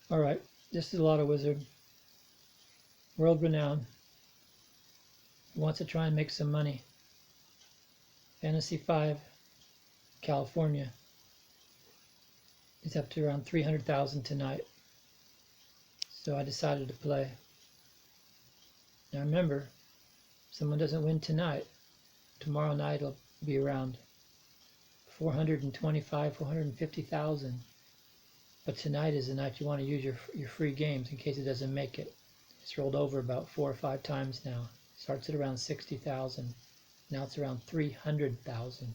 All right, this is a Lotto Wizard, world renowned. He wants to try and make some money. Fantasy 5, California. He's up to around 300,000 tonight. So I decided to play. Now remember, if someone doesn't win tonight, tomorrow night it'll be around 425, 450,000. But tonight is the night you want to use your free games in case it doesn't make it. It's rolled over about 4 or 5 times now. Starts at around 60,000. Now it's around 300,000.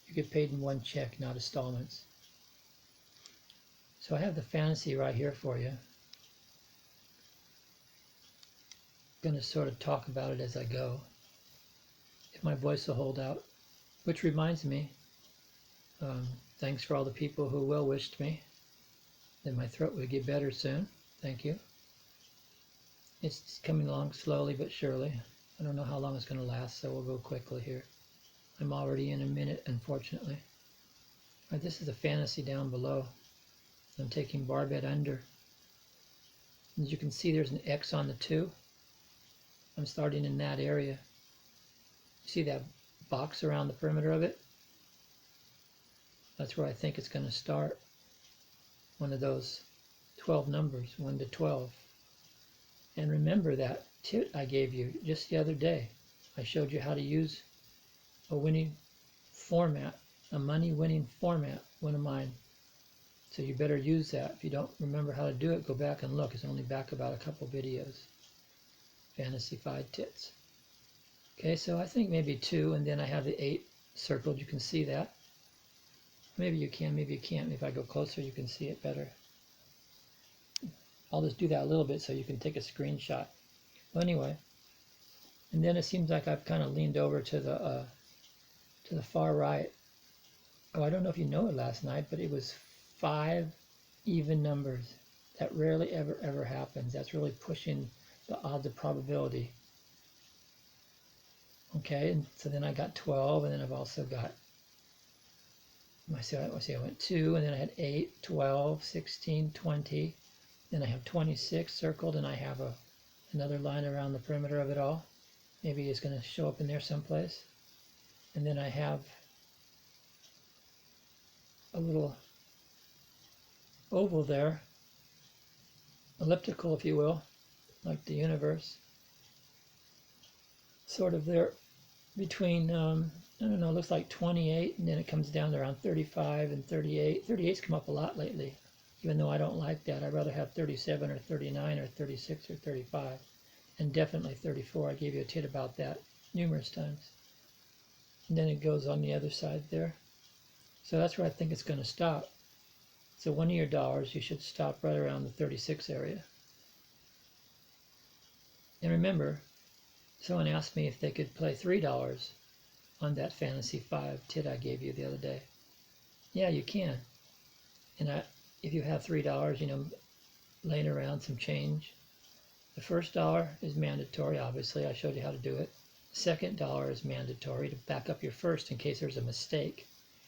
You get paid in one check, not installments. So I have the fantasy right here for you. I'm going to sort of talk about it as I go, if my voice will hold out. Which reminds me, thanks for all the people who well wished me that my throat would get better soon. Thank you. It's coming along slowly but surely. I don't know how long it's going to last, so we'll go quickly here. I'm already in a minute, unfortunately. All right, this is the fantasy down below. I'm taking bar bet under. As you can see, there's an X on the 2. I'm starting in that area. You see that box around the perimeter of it? That's where I think it's going to start. One of those 12 numbers, 1 to 12. And remember that tip I gave you just the other day. I showed you how to use a winning format, a money winning format, one of mine. So you better use that. If you don't remember how to do it, go back and look. It's only back about a couple videos. Fantasy 5 tits. Okay, so I think maybe 2, and then I have the 8 circled. You can see that. Maybe you can, maybe you can't. If I go closer, you can see it better. I'll just do that a little bit so you can take a screenshot. Well, anyway, and then it seems like I've kind of leaned over to the far right. Oh, I don't know if you know it last night, but it was 5 even numbers. That rarely ever happens. That's really pushing the odds of probability. Okay, and so then I got 12, and then I've also got, I went 2, and then I had 8, 12, 16, 20. Then I have 26 circled, and I have another line around the perimeter of it all. Maybe it's going to show up in there someplace. And then I have a little oval there, elliptical if you will, like the universe. Sort of there between, I don't know, it looks like 28, and then it comes down to around 35 and 38. 38's come up a lot lately. Even though I don't like that, I'd rather have 37 or 39 or 36 or 35. And definitely 34. I gave you a tit about that numerous times. And then it goes on the other side there. So that's where I think it's going to stop. So one of your dollars, you should stop right around the 36 area. And remember, someone asked me if they could play $3 on that Fantasy 5 tit I gave you the other day. Yeah, you can. And if you have $3, laying around some change, the first dollar is mandatory. Obviously, I showed you how to do it. The second dollar is mandatory to back up your first in case there's a mistake,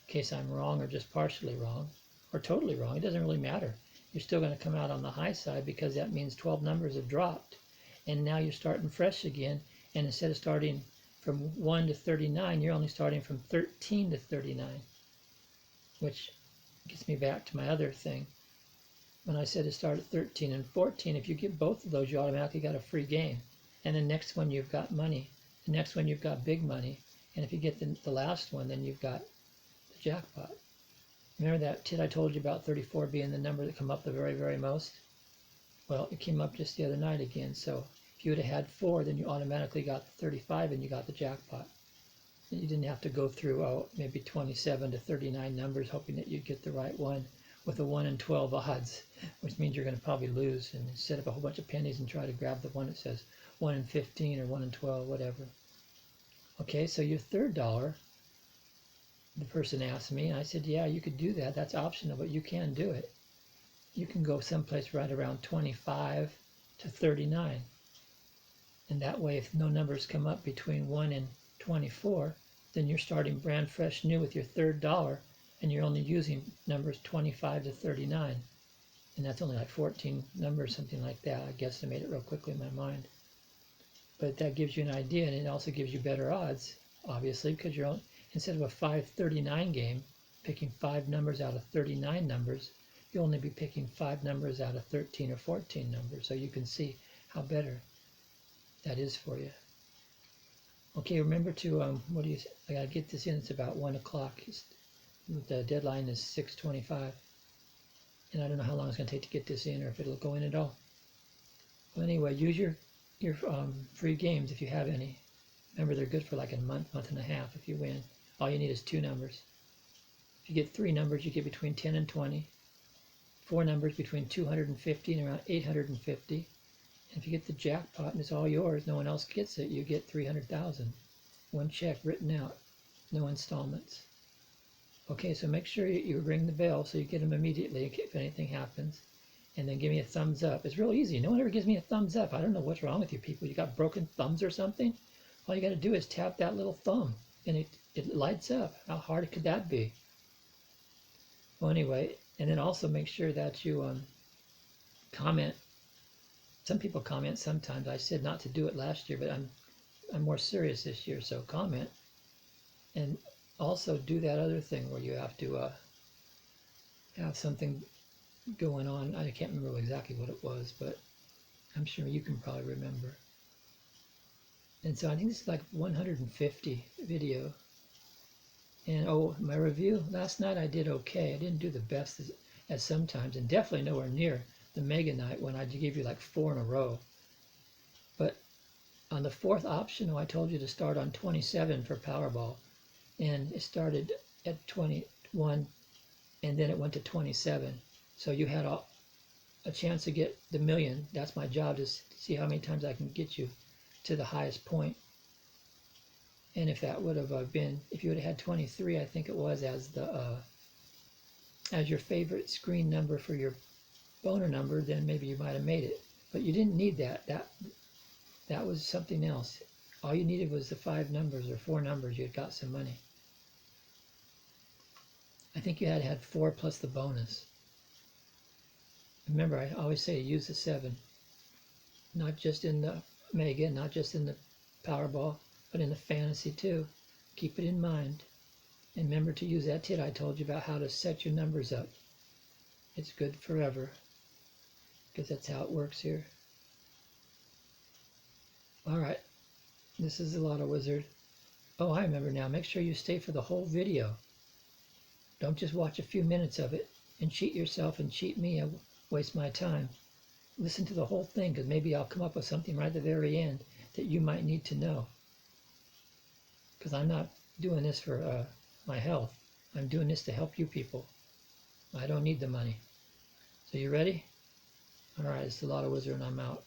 in case I'm wrong or just partially wrong or totally wrong. It doesn't really matter. You're still going to come out on the high side because that means 12 numbers have dropped. And now you're starting fresh again. And instead of starting from 1 to 39, you're only starting from 13 to 39, which gets me back to my other thing. When I said to start at 13 and 14, if you get both of those, you automatically got a free game. And the next one, you've got money. The next one, you've got big money. And if you get the last one, then you've got the jackpot. Remember that tit I told you about 34 being the number that come up the very, very most? Well, it came up just the other night again. So if you would have had 4, then you automatically got the 35 and you got the jackpot. You didn't have to go through, maybe 27 to 39 numbers hoping that you'd get the right one with a 1 in 12 odds, which means you're going to probably lose and set up a whole bunch of pennies and try to grab the one that says 1 in 15 or 1 in 12, whatever. Okay, so your third dollar, the person asked me, and I said, yeah, you could do that. That's optional, but you can do it. You can go someplace right around 25 to 39. And that way, if no numbers come up between 1 and 24, then you're starting brand fresh new with your third dollar, and you're only using numbers 25 to 39. and that's only like 14 numbers, something like that. I guesstimated it real quickly in my mind. But that gives you an idea, and it also gives you better odds, obviously, because you're instead of a 539 game, picking 5 numbers out of 39 numbers, you'll only be picking 5 numbers out of 13 or 14 numbers. So you can see how better that is for you. Okay, remember to, I gotta get this in, it's about 1 o'clock. The deadline is 6:25. And I don't know how long it's gonna take to get this in or if it'll go in at all. Well, anyway, use your free games if you have any. Remember, they're good for like a month and a half if you win. All you need is 2 numbers. If you get 3 numbers, you get between 10 and 20. 4 numbers between 250 and around 850. And if you get the jackpot and it's all yours, no one else gets it, you get 300,000. One check written out, no installments. Okay, so make sure you ring the bell so you get them immediately if anything happens. And then give me a thumbs up. It's real easy. No one ever gives me a thumbs up. I don't know what's wrong with you people. You got broken thumbs or something? All you got to do is tap that little thumb and it lights up. How hard could that be? Well, anyway, and then also make sure that you comment. Some people comment sometimes. I said not to do it last year, but I'm more serious this year, so comment. And also do that other thing where you have to have something going on. I can't remember exactly what it was, but I'm sure you can probably remember. And so I think this is like 150 video. And oh, my review last night, I did okay. I didn't do the best as sometimes, and definitely nowhere near the Mega Night when I gave you like 4 in a row. But on the 4th option, I told you to start on 27 for Powerball, and it started at 21, and then it went to 27. So you had a chance to get the million. That's my job, to see how many times I can get you to the highest point. And if that would have been, if you would have had 23, I think it was, as your favorite screen number for your boner number, then maybe you might have made it. But you didn't need that. That was something else. All you needed was the 5 numbers or 4 numbers. You had got some money. I think you had 4 plus the bonus. Remember, I always say use the 7, not just in the Mega, not just in the Powerball, but in the fantasy too. Keep it in mind. And remember to use that tip I told you about, how to set your numbers up. It's good forever, because that's how it works here. All right, this is the Lotto Wizard. Oh, I remember now. Make sure you stay for the whole video. Don't just watch a few minutes of it and cheat yourself and cheat me and waste my time. Listen to the whole thing, because maybe I'll come up with something right at the very end that you might need to know. Because I'm not doing this for my health. I'm doing this to help you people. I don't need the money. So you ready? All right, it's the Lotto Wizard, and I'm out.